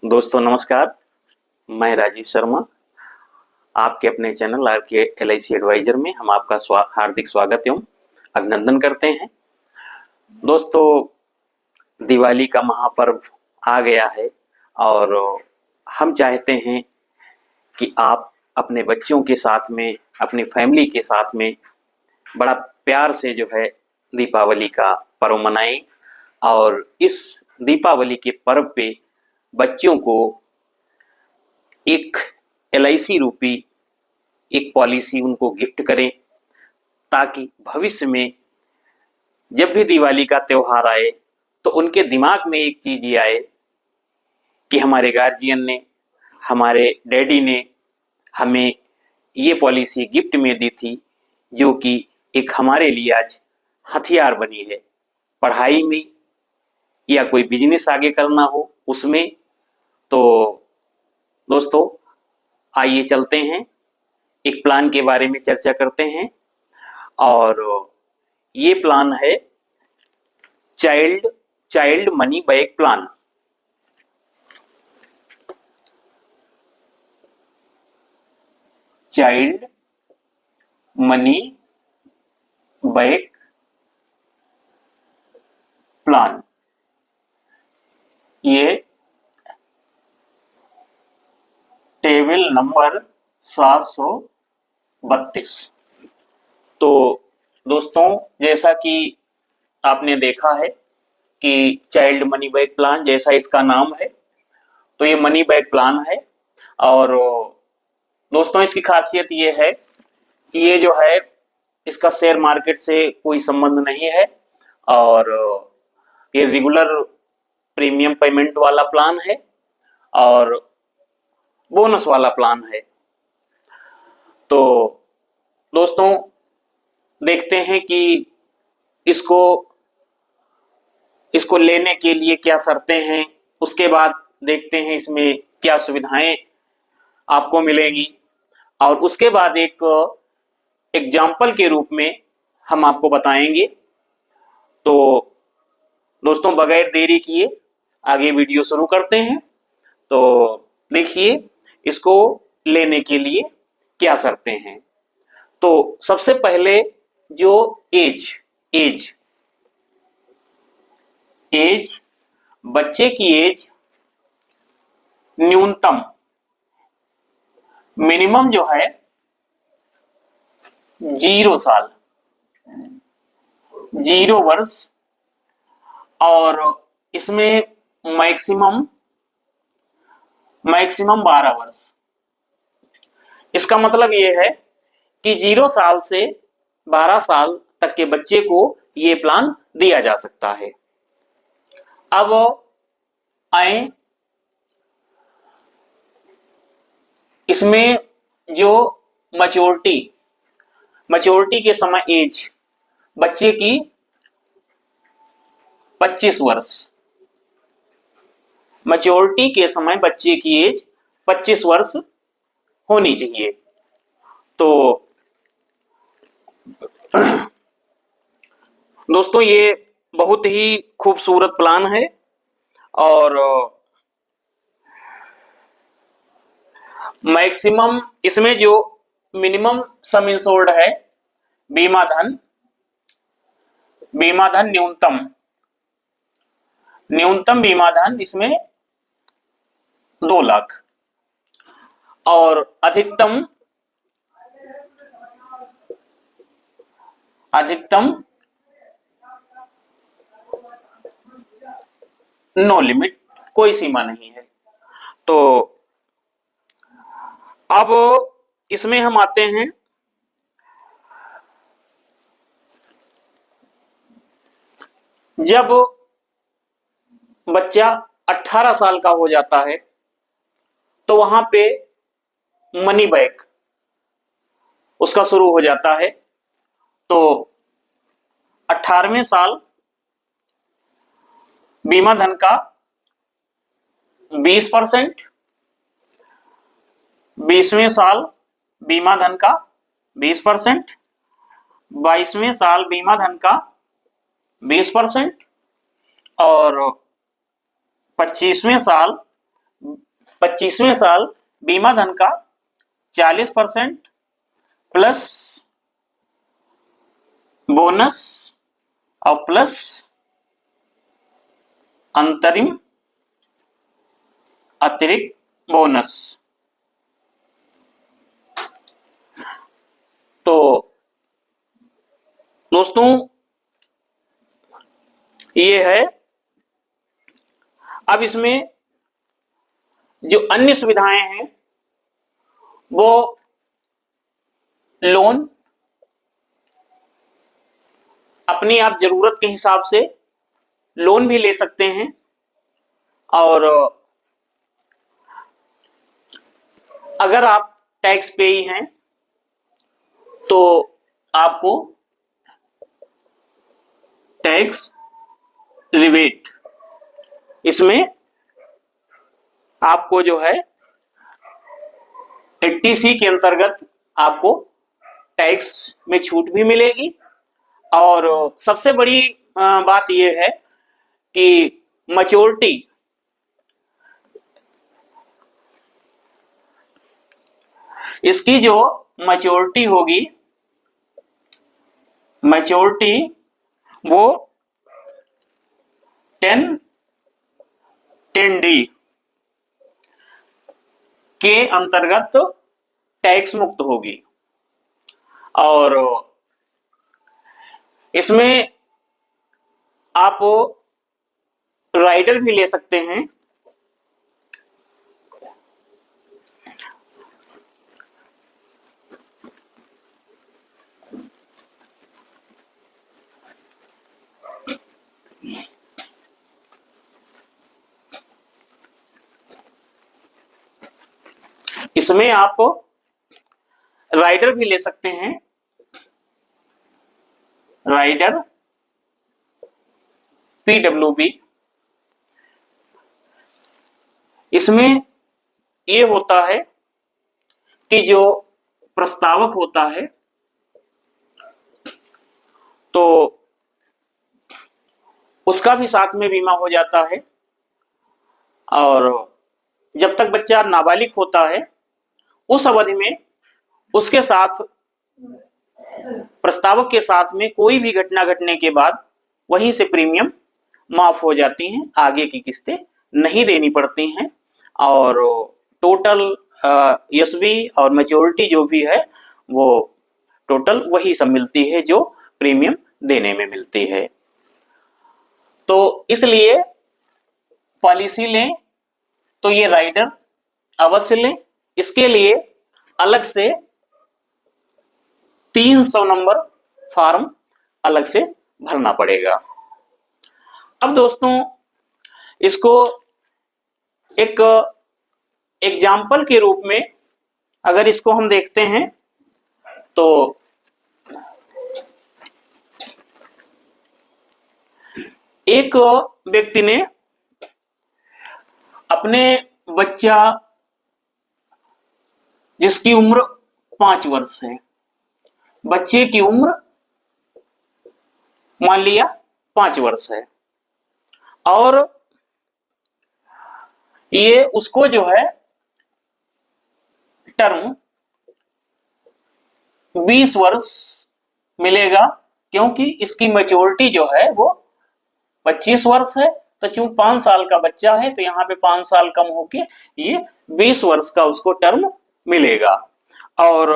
दोस्तों नमस्कार। मैं राजीव शर्मा आपके अपने चैनल आर के LIC एडवाइजर में हम आपका हार्दिक स्वागत एवं अभिनंदन करते हैं। दोस्तों दिवाली का महापर्व आ गया है और हम चाहते हैं कि आप अपने बच्चों के साथ में अपनी फैमिली के साथ में बड़ा प्यार से जो है दीपावली का पर्व मनाएं और इस दीपावली के पर्व पे बच्चों को एक LIC रूपी एक पॉलिसी उनको गिफ्ट करें ताकि भविष्य में जब भी दिवाली का त्योहार आए तो उनके दिमाग में एक चीज ये आए कि हमारे गार्जियन ने, हमारे डैडी ने हमें ये पॉलिसी गिफ्ट में दी थी, जो कि एक हमारे लिए आज हथियार बनी है। पढ़ाई में या कोई बिजनेस आगे करना हो उसमें। तो दोस्तों आइए चलते हैं, एक प्लान के बारे में चर्चा करते हैं और ये प्लान है child money bag plan. Child money bag plan ये टेबल नंबर 732। तो दोस्तों जैसा कि आपने देखा है कि चाइल्ड मनी बैग प्लान जैसा इसका नाम है, तो ये मनी बैग प्लान है। और दोस्तों इसकी खासियत ये है कि ये जो है इसका शेयर मार्केट से कोई संबंध नहीं है और ये रेगुलर प्रीमियम पेमेंट वाला प्लान है और बोनस वाला प्लान है। तो दोस्तों देखते हैं कि इसको लेने के लिए क्या शर्तें हैं, उसके बाद देखते हैं इसमें क्या सुविधाएं आपको मिलेंगी और उसके बाद एक एग्जाम्पल के रूप में हम आपको बताएंगे। तो दोस्तों बगैर देरी किए आगे वीडियो शुरू करते हैं। तो देखिए इसको लेने के लिए क्या शर्तें हैं। तो सबसे पहले जो एज बच्चे की एज न्यूनतम मिनिमम जो है 0 साल, 0 वर्ष और इसमें मैक्सिमम 12 वर्ष। इसका मतलब ये है कि 0 साल से 12 साल तक के बच्चे को ये प्लान दिया जा सकता है। अब आए इसमें जो मैच्योरिटी के समय एज बच्चे की 25 वर्ष, मैच्योरिटी के समय बच्चे की एज 25 वर्ष होनी चाहिए। तो दोस्तों ये बहुत ही खूबसूरत प्लान है और मैक्सिमम इसमें जो मिनिमम सम इंश्योर्ड है, बीमा धन न्यूनतम बीमा धन इसमें 2 लाख और अधिकतम 'नो लिमिट', कोई सीमा नहीं है। तो अब इसमें हम आते हैं जब बच्चा 18 साल का हो जाता है तो वहां पे मनी बैक उसका शुरू हो जाता है। तो 18वें साल बीमा धन का 20%, 20वें साल बीमा धन का 20%, 22वें साल बीमा धन का 20% और 25वें साल 25वें साल बीमा धन का 40% प्लस बोनस और प्लस अंतरिम अतिरिक्त बोनस। तो दोस्तों ये है। अब इसमें जो अन्य सुविधाएं हैं वो लोन अपनी आप जरूरत के हिसाब से लोन भी ले सकते हैं, और अगर आप टैक्स पेई हैं तो आपको टैक्स रिबेट, इसमें आपको जो है 80C के अंतर्गत आपको टैक्स में छूट भी मिलेगी। और सबसे बड़ी बात यह है कि मैच्योरिटी, इसकी जो मैच्योरिटी होगी, मैच्योरिटी वो 10D के अंतर्गत टैक्स मुक्त होगी। और इसमें आप राइडर भी ले सकते हैं। इसमें आप राइडर भी ले सकते हैं, राइडर PWB। इसमें ये होता है कि जो प्रस्तावक होता है तो उसका भी साथ में बीमा हो जाता है, और जब तक बच्चा नाबालिग होता है उस अवधि में उसके साथ, प्रस्तावक के साथ में कोई भी घटना घटने के बाद वहीं से प्रीमियम माफ हो जाती हैं, आगे की किस्तें नहीं देनी पड़ती हैं, और टोटल एसबी और मैच्योरिटी जो भी है वो टोटल वही सब मिलती है जो प्रीमियम देने में मिलती है। तो इसलिए पॉलिसी लें तो ये राइडर अवश्य लें। इसके लिए अलग से 300 नंबर फॉर्म अलग से भरना पड़ेगा। अब दोस्तों इसको एक एग्जाम्पल के रूप में अगर इसको हम देखते हैं तो एक व्यक्ति ने अपने बच्चा जिसकी उम्र 5 वर्ष है, बच्चे की उम्र मान लिया 5 वर्ष है, और ये उसको जो है टर्म 20 वर्ष मिलेगा, क्योंकि इसकी मैच्योरिटी जो है वो 25 वर्ष है। तो चूंकि 5 साल का बच्चा है तो यहाँ पे 5 साल कम होके ये 20 वर्ष का उसको टर्म मिलेगा। और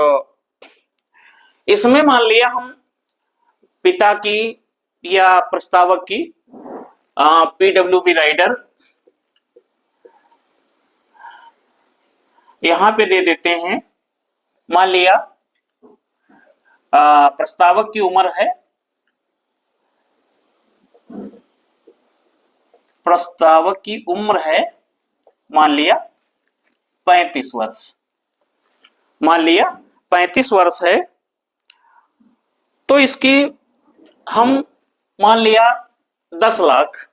इसमें मान लिया हम पिता की या प्रस्तावक की PWB राइडर यहां पे दे देते हैं। मान लिया प्रस्तावक की उम्र है, प्रस्तावक की उम्र है मान लिया 35 वर्ष, मान लिया 35 वर्ष है। तो इसकी हम मान लिया 10 लाख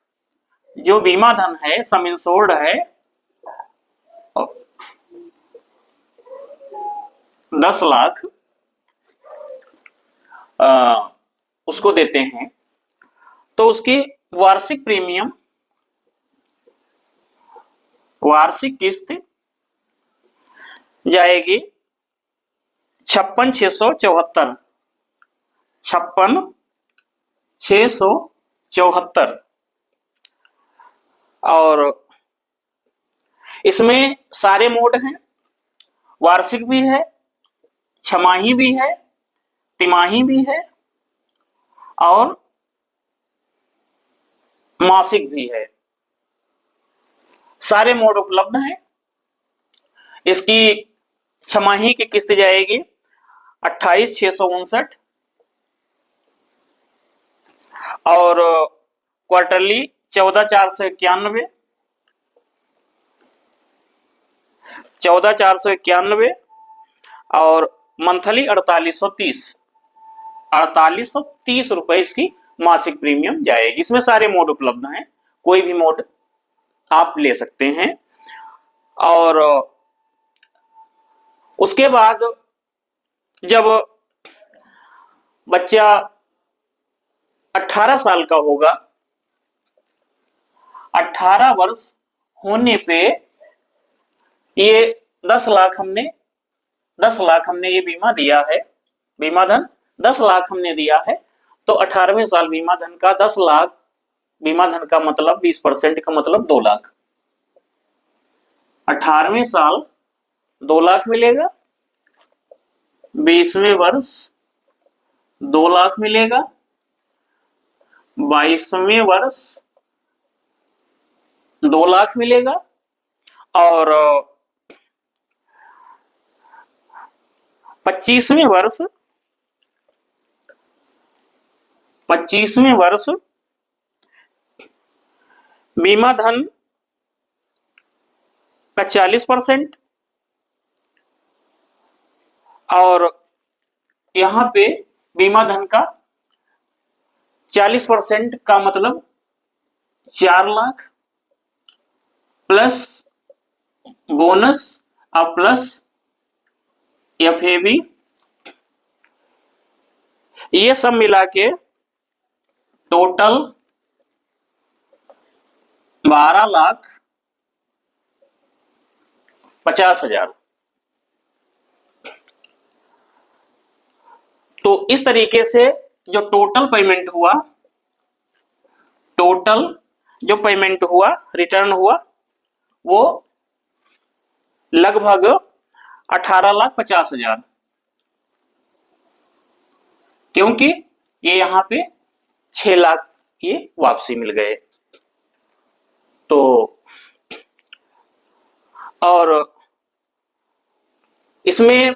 जो बीमा धन है, सम इंश्योर्ड है, 10 लाख उसको देते हैं। तो उसकी वार्षिक प्रीमियम, वार्षिक किस्त जाएगी 56,674, 56,674। और इसमें सारे मोड हैं, वार्षिक भी है, छमाही भी है, तिमाही भी है और मासिक भी है। सारे मोड उपलब्ध हैं। इसकी छमाही की किस्त जाएगी 28,659 और क्वार्टरली 14,491, 14,491 और मंथली 4830 रुपए इसकी मासिक प्रीमियम जाएगी। इसमें सारे मोड उपलब्ध हैं, कोई भी मोड आप ले सकते हैं। और उसके बाद जब बच्चा 18 साल का होगा, 18 वर्ष होने पे ये 10 लाख हमने ये बीमा दिया है, बीमा धन 10 लाख हमने दिया है। तो 18वें साल बीमा धन का 10 लाख, बीमा धन का मतलब 20% का मतलब 2 लाख। 18वें साल 2 लाख मिलेगा, 20वें वर्ष 2 लाख मिलेगा, 22वें वर्ष 2 लाख मिलेगा और 25वें वर्ष बीमा धन का 40% और यहां पे बीमा धन का 40% का मतलब 4 लाख प्लस बोनस और प्लस FAB, ये सब मिला के टोटल 12,50,000। तो इस तरीके से जो टोटल पेमेंट हुआ, रिटर्न हुआ, वो लगभग 18,50,000, क्योंकि ये यहां पे 6 लाख ये वापसी मिल गए। तो और इसमें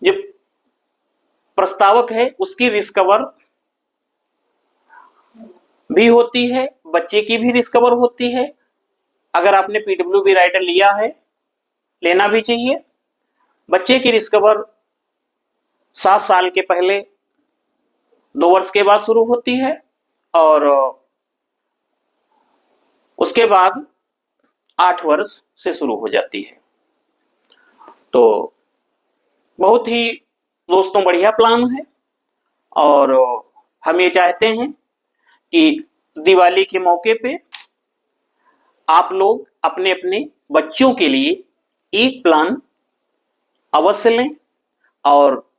जो प्रस्तावक है उसकी रिस्कवर भी होती है, बच्चे की भी रिस्कवर होती है। अगर आपने PWB राइटर लिया है, लेना भी चाहिए। बच्चे की रिस्कवर 7 साल के पहले 2 वर्ष के बाद शुरू होती है और उसके बाद 8 वर्ष से शुरू हो जाती है। तो बहुत ही दोस्तों बढ़िया प्लान है और हम ये चाहते हैं कि दिवाली के मौके पे आप लोग अपने अपने बच्चों के लिए एक प्लान अवश्य लें और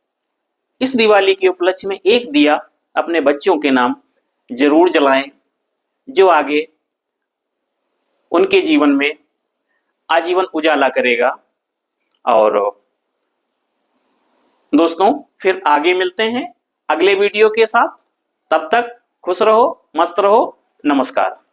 इस दिवाली के उपलक्ष्य में एक दिया अपने बच्चों के नाम जरूर जलाएं, जो आगे उनके जीवन में आजीवन उजाला करेगा। और दोस्तों फिर आगे मिलते हैं अगले वीडियो के साथ। तब तक खुश रहो, मस्त रहो, नमस्कार।